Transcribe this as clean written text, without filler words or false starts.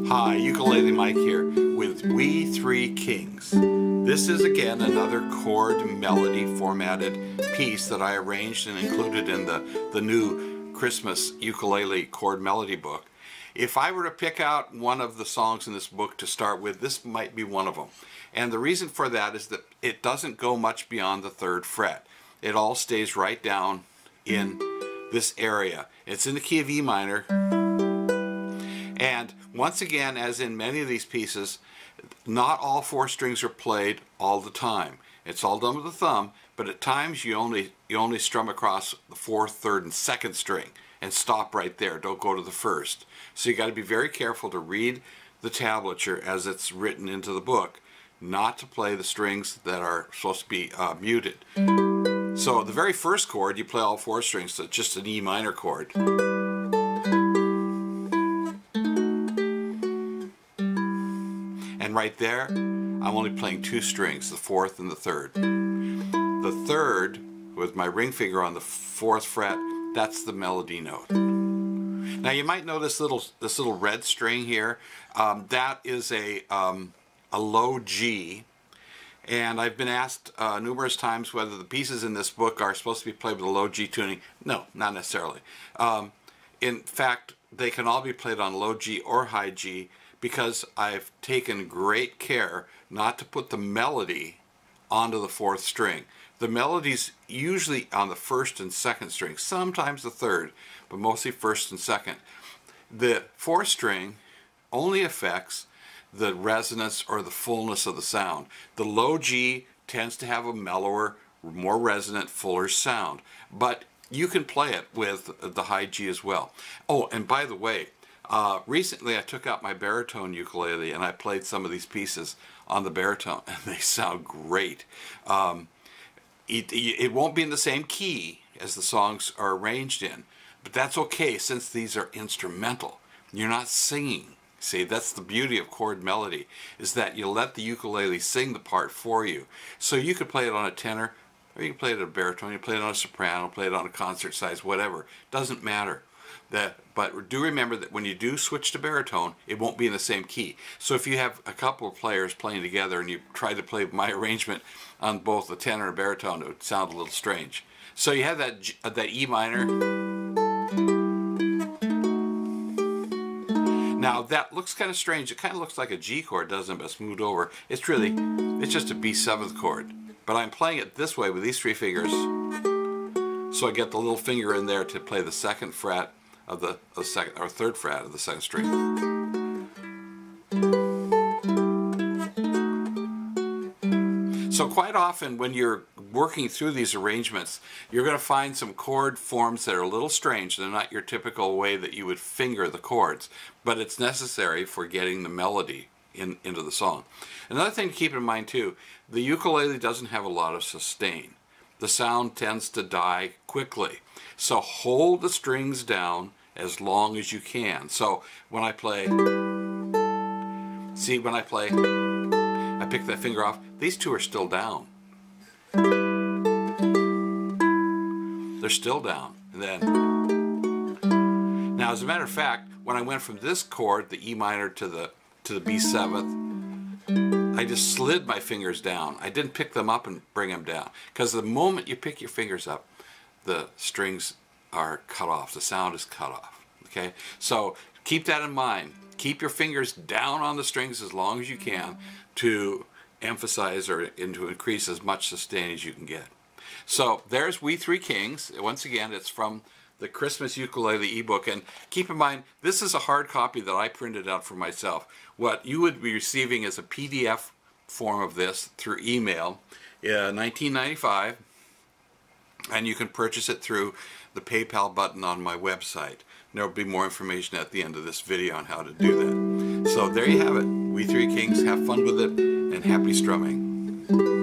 Hi, Ukulele Mike here with We Three Kings. This is again another chord melody formatted piece that I arranged and included in the new Christmas ukulele chord melody book. If I were to pick out one of the songs in this book to start with, this might be one of them. And the reason for that is that it doesn't go much beyond the 3rd fret. It all stays right down in this area. It's in the key of E minor. And once again, as in many of these pieces, not all 4 strings are played all the time. It's all done with the thumb, but at times you only strum across the 4th, 3rd, and 2nd string and stop right there. Don't go to the 1st. So you got to be very careful to read the tablature as it's written into the book, not to play the strings that are supposed to be muted. So the very first chord, you play all 4 strings, so it's just an E minor chord. And right there, I'm only playing 2 strings, the 4th and the 3rd. The 3rd, with my ring finger on the 4th fret, that's the melody note. Now you might notice this little red string here. That is a low G. And I've been asked numerous times whether the pieces in this book are supposed to be played with a low G tuning. No, not necessarily. In fact, they can all be played on low G or high G, because I've taken great care not to put the melody onto the 4th string. The melody's usually on the 1st and 2nd string, sometimes the 3rd, but mostly 1st and 2nd. The 4th string only affects the resonance or the fullness of the sound. The low G tends to have a mellower, more resonant, fuller sound, but you can play it with the high G as well. Oh, and by the way, recently I took out my baritone ukulele and I played some of these pieces on the baritone, and they sound great. It won't be in the same key as the songs are arranged in, but that's okay since these are instrumental. You're not singing. See, that's the beauty of chord melody, is that you let the ukulele sing the part for you. So you could play it on a tenor, or you can play it on a baritone, you can play it on a soprano, play it on a concert size, whatever. Doesn't matter. But do remember that when you do switch to baritone, it won't be in the same key. So if you have a couple of players playing together and you try to play my arrangement on both the tenor and baritone, it would sound a little strange. So you have that E minor. Now that looks kind of strange. It kind of looks like a G chord, doesn't it? But it's moved over. It's just a B7th chord. But I'm playing it this way with these 3 fingers. So I get the little finger in there to play the 2nd fret of the 2nd or 3rd fret of the 2nd string. So quite often when you're working through these arrangements, you're going to find some chord forms that are a little strange. They're not your typical way that you would finger the chords, but it's necessary for getting the melody into the song. Another thing to keep in mind too, the ukulele doesn't have a lot of sustain. The sound tends to die quickly. So hold the strings down as long as you can. So when I play, see, when I play, I pick that finger off, these 2 are still down. They're still down. And then, now as a matter of fact, when I went from this chord, the E minor, to the B7th, I just slid my fingers down. I didn't pick them up and bring them down. Because the moment you pick your fingers up, the strings are cut off. The sound is cut off. Okay, so keep that in mind. Keep your fingers down on the strings as long as you can to emphasize or to increase as much sustain as you can get. So there's We Three Kings. Once again, it's from the Christmas Ukulele ebook. And keep in mind, this is a hard copy that I printed out for myself. What you would be receiving is a PDF form of this through email, $19.95, and you can purchase it through the PayPal button on my website. There will be more information at the end of this video on how to do that. So there you have it. We Three Kings. Have fun with it, and happy strumming.